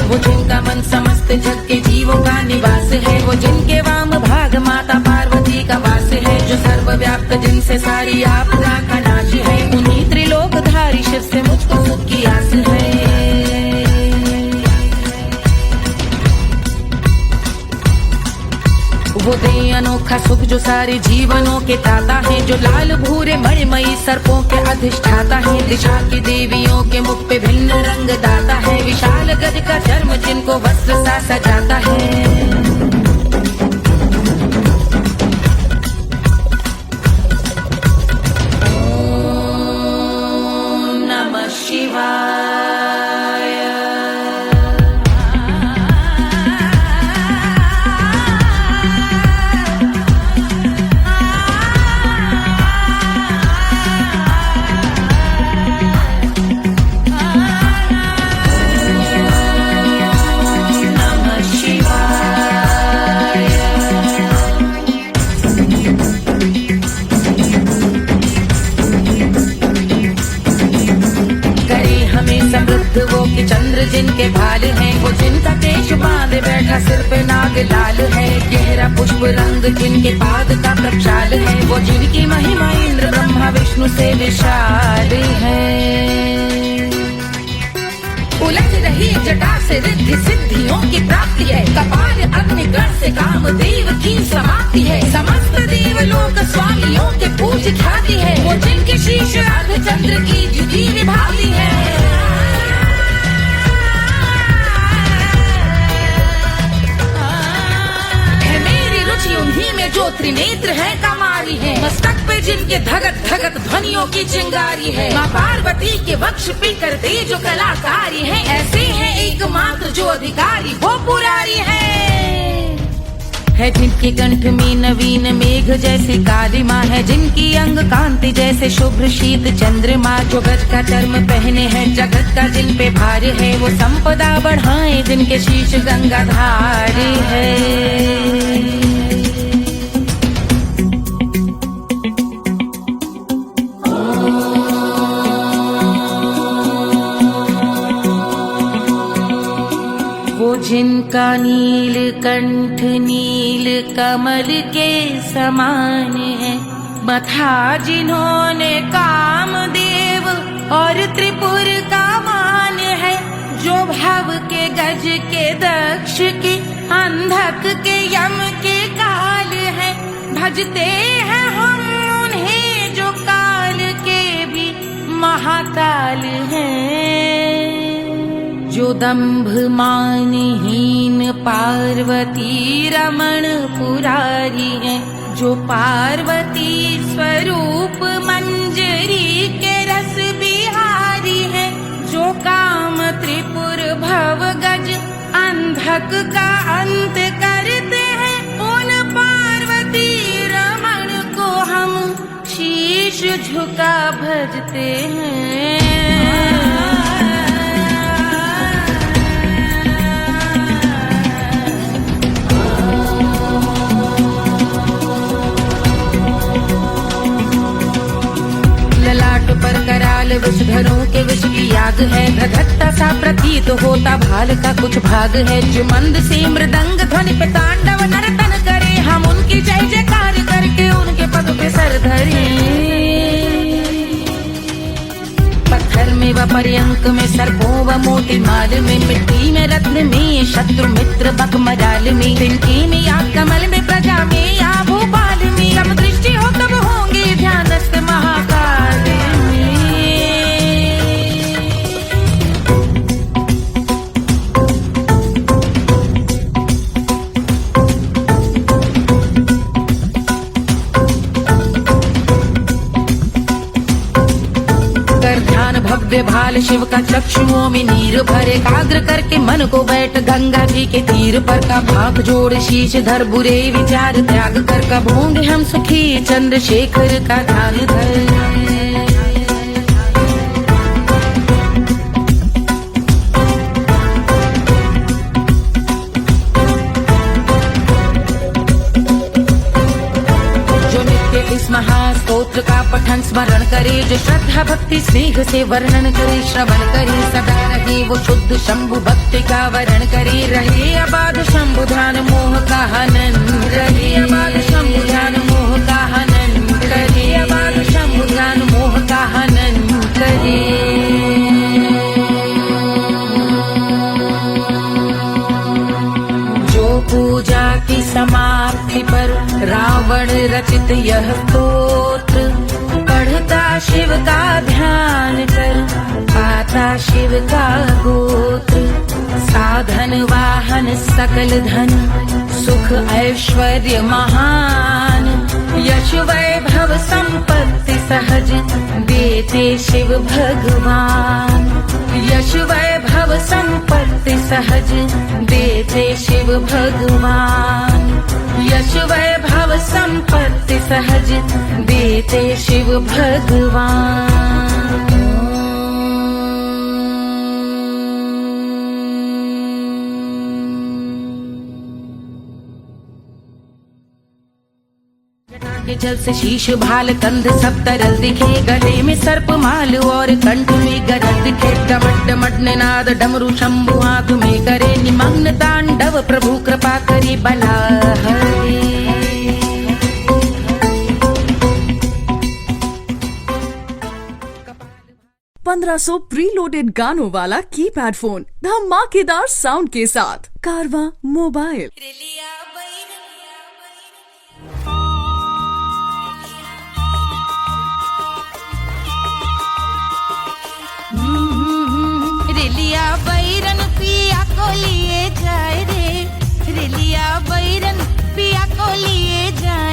[SPEAKER 2] वो जिनका मन समस्त जग के जीवों का निवास है, वो जिनके वाम भाग माता पार्वती का वास है, जो सर्वव्याप्त जिनसे सारी आपदा का नाश है, उन्हीं त्रिलोकधारी शिव से मुझको सुख की आस है। वो दे अनोखा सुख जो सारे जीवनों के दाता है, जो लाल भूरे मणिमयी सर्पों के अधिष्ठाता है, दिशा की देवियों के मुख पे भिन्न रंग दाता है, विशाल गज का चर्म जिनको वस्त्र सा सजाता है। वो कि चंद्र जिनके भाल हैं, वो जिनका केश बांधे बैठा सिर पे नाग लाल है, गहरा पुष्प रंग जिनके पाद का प्रक्षाल है, वो जिनकी महिमा इंद्र ब्रह्मा विष्णु से विशाल है। उलझ रही जटा से रिद्धि सिद्धियों की प्राप्ति है, कपाल अग्निगण से कामदेव की समाप्ति है, समस्त देवलोक स्वामियों के पूज ख्याति है, वो जिनके शीश अर्ध चंद्र की जुदी विभाति है। ये जो त्रिनेत्र है कमारी है, मस्तक पे जिनके धगत धगत ध्वनियों की चिंगारी है, माँ पार्वती के वक्ष पे करते जो कलाकारी है, ऐसे है एकमात्र जो अधिकारी वो पुरारी है जिनके कंठ में नवीन मेघ जैसे काली माँ है, जिनकी अंग कांति जैसे शुभ्र शीत चंद्रमा, जो गज का चर्म पहने हैं जगत का जिन पे भार है, वो संपदा बढ़ाए जिनके शीश गंगाधार है। जिनका नील कंठ नील कमल के समान है, मथा जिन्होंने कामदेव और त्रिपुर का मान है, जो भव के गज के दक्ष के अंधक के यम के काल है, भजते हैं हम उन्हें जो काल के भी महाकाल हैं, जो दंभ मानहीन पार्वती रमण पुरारी है, जो पार्वती स्वरूप मंजरी के रस बिहारी है, जो काम त्रिपुर भव गज अंधक का अंत करते हैं, उन पार्वती रमण को हम शीश झुका भजते हैं। पर कराल विषधरों के विष की याग है, धधकता सा प्रतीत होता भाल का कुछ भाग है, जो मंद से मृदंग ध्वनि पे तांडव नर्तन करे, हम उनकी जय जयकार करके उनके पद पे सर धरे। पत्थर में व पर्यंक में सर्पों व मोती माल में, मिट्टी में रत्न में शत्रु मित्र बक मराल में, तिनके में या कमल में प्रजा में या भोपाल में, जब दृष्टि हो तब होंगे ध्यानस्थ महाकाल। भव्य भाल शिव का चक्षुओं में नीर भरे, एकाग्र करके मन को बैठ गंगा जी के तीर पर, का भाग जोड़ शीश धर बुरे विचार त्याग कर, कब होंगे हम सुखी चंद्रशेखर का ध्यान धर। इस महास्तोत्र का पठन स्मरण करे, जो श्रद्धा भक्ति स्नेह से वर्णन करे, श्रवण करे सदा रहे वो शुद्ध शंभु भक्ति का वर्ण करे, रहे अबाध शंभु ध्यान मोह का हनन, रहे अबाध शंभु ध्यान मोह का हनन, रहे अबाध शंभु ध्यान मोह का हनन करे। पूजा की समाप्ति पर रावण रचित यह स्तोत्र, पढ़ता शिव का ध्यान कर पाता शिव का गोत्र, साधन वाहन सकल धन सुख ऐश्वर्य महान, यश वैभव संपत्ति सहज देते शिव भगवान, यश वैभव संपत्ति सहज देते शिव भगवान, यश वैभव संपत्ति सहज देते शिव भगवान। के जल से शीश भाल कंध सब तरल दिखे, गले में सर्प माल और कंठ में गरल दिखे, डमट डमट निनाद डमरू शंभु हाथ में करे, निमग्न तांडव प्रभु कृपा करे बला हरे।
[SPEAKER 5] 1500 प्रीलोडेड गानों वाला कीपैड फोन धमाकेदार साउंड के साथ कारवा मोबाइल।
[SPEAKER 3] रेलिया बैरन पिया को लिए जाए रे, रेलिया बैरन पिया को लिए जाए।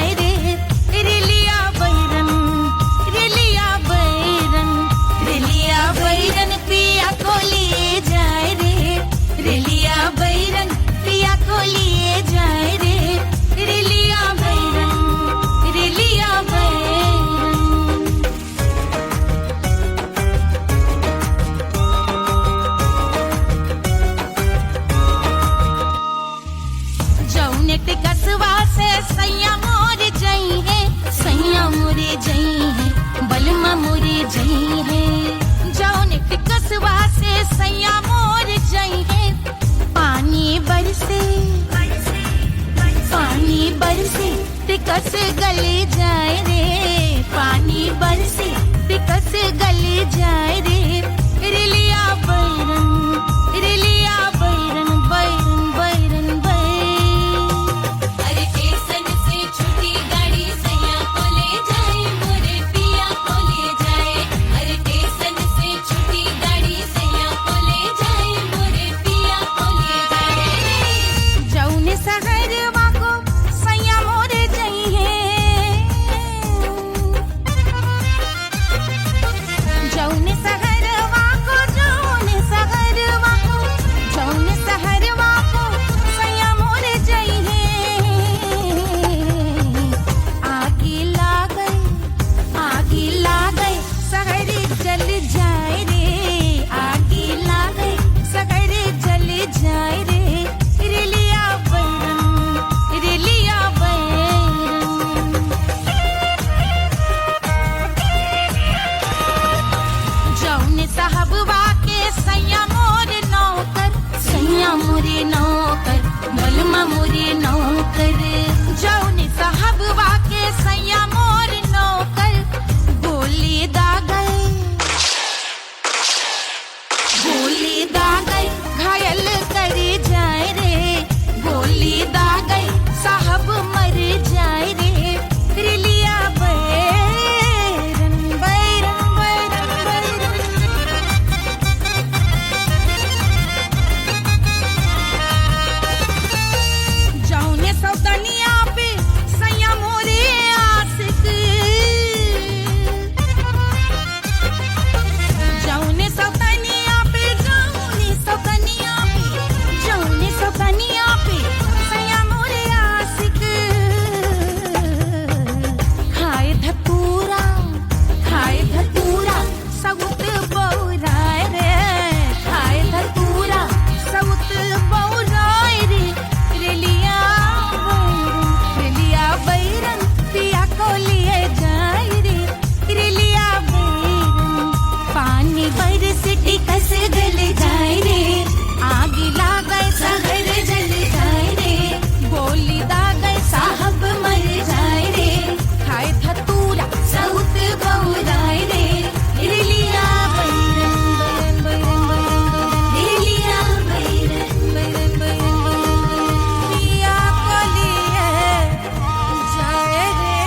[SPEAKER 3] टिकस गली जाए रे, पानी बरसे टिकस गली जाए रे, रिलिया बैरन बैरन बैरन बैरन।
[SPEAKER 8] अरे स्टेशन से छुट्टी गाड़ी सैया को ले जाए, मोरे पिया को ले जाए। अरे स्टेशन से छुट्टी गाड़ी सैया को ले जाए, मोरे पिया को ले जाए।
[SPEAKER 3] जौने सहरवा को सैया मोरे जइहे, जौने सहरवा को सैया मोरे जइहे। आगी लागई सहर जल जाए रे, आगी लागई सहर जल जाए रे, रिलिया बैरन जौने साहबवा के सैया मोरे नौकर मलमा मोरे नौकर, जौने साहबवा के सैया मोरे नौकर, गोली दागई घायल करी जाए रे, गोली दागई साहब मर जाए रे, रिलिया बैरन बैरन बैरन जौने सौतनिया पे सैया मोरे आशिक, जौने सौतनिया पे सैया मोरे आशिक, खाए धतूरा सउत बौराए रे, खाए धतूरा सउत बौराए रे, रिलिया बैरन पिया को लिए जाए रे, रिलिया बैरन पानी बरस टिकस गल जाए रे, आगी लागई सहर जल जाए रे, गोली दागई साहब मर जाए रे, खाए धतूरा सउत बौराए रे, रिलिया बैरन रिलिया बैरन पिया को लिए जाए रे,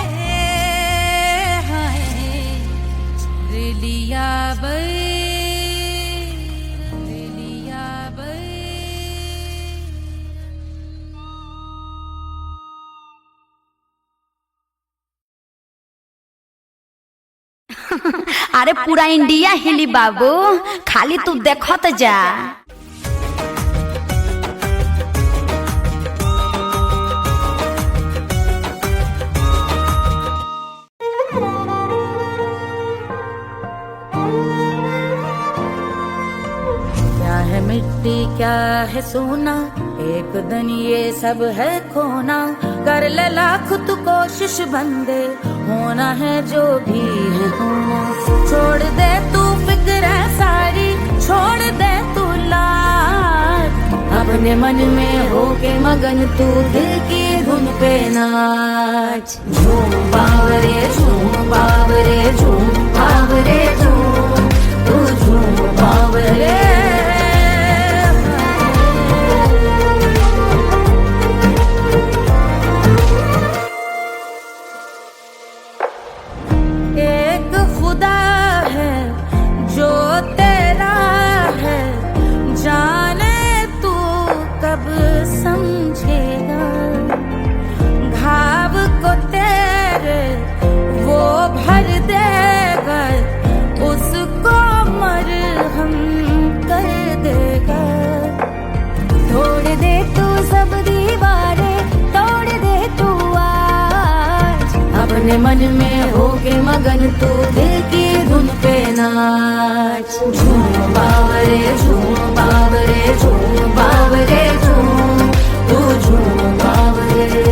[SPEAKER 3] हाय रिलिया बैरन।
[SPEAKER 6] अरे पूरा इंडिया हिली बाबू, खाली तू देखत जा।
[SPEAKER 2] क्या है मिट्टी क्या है सोना, एक दिन ये सब है खोना, कर ले लाख तू कोशिश बंदे, होना है जो भी है होना। छोड़ दे तू फिक्र सारी, छोड़ दे तू लाज, अपने मन में होके मगन तू दिल की धुन पे नाच। झूम बावरे झूम बावरे झूम बावरे झूम, तू झूम बावरे। एक खुदा है जो तेरा है, जाने तू कब समझेगा, घाव को तेरे वो भर देगा, उसको मरहम कर देगा। तोड़ दे तू सब दीवारें, तोड़ दे तू आज, अपने मन में होके मगन तू दिल की धुन पे नाच। झूम बावरे झूम बावरे झूम बावरे झूम, तू झूम बावरे।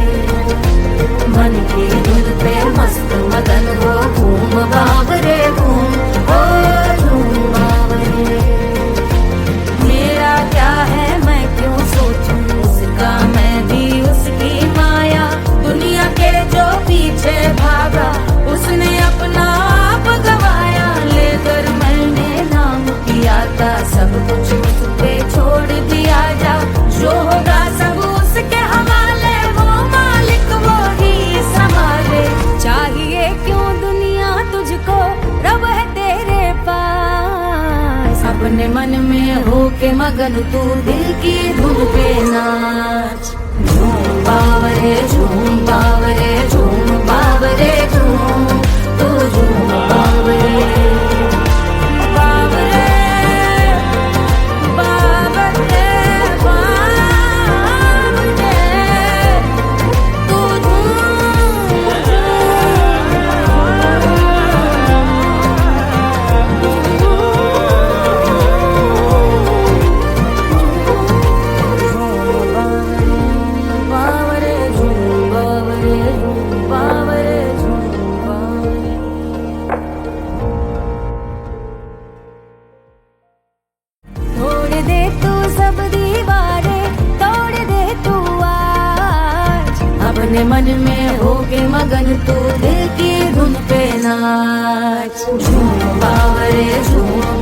[SPEAKER 2] मन की धुन पे मस्त मगन हो, घूम बावरे घूम, ओ झूम बावरे। मेरा क्या है मैं क्यों सोचूं उसका, मैं भी उसकी माया, दुनिया के जो भागा, उसने अपना आप गवाया, लेकर मैंने नाम किया था, सब कुछ उस पे छोड़ दिया जा, जो होगा सब उसके हवाले, वो मालिक वो ही संभाले। चाहिए क्यों दुनिया तुझको, रब है तेरे पास, अपने मन में हो के मगन तू दिल की धुन पे नाच। झूम बावरे झूम बावरे झूम बावरे झूम, तू झूम बावरे बावरे बावरे बावरे, तू बावरे झूम बावरे झूम बावरे झूम बावरे। तोड़ दे तू सब दीवारें, तोड़ दे तू आज, अपने मन में हो के मगन तू दिल की धुन पे नाच। झूम बावरे झूम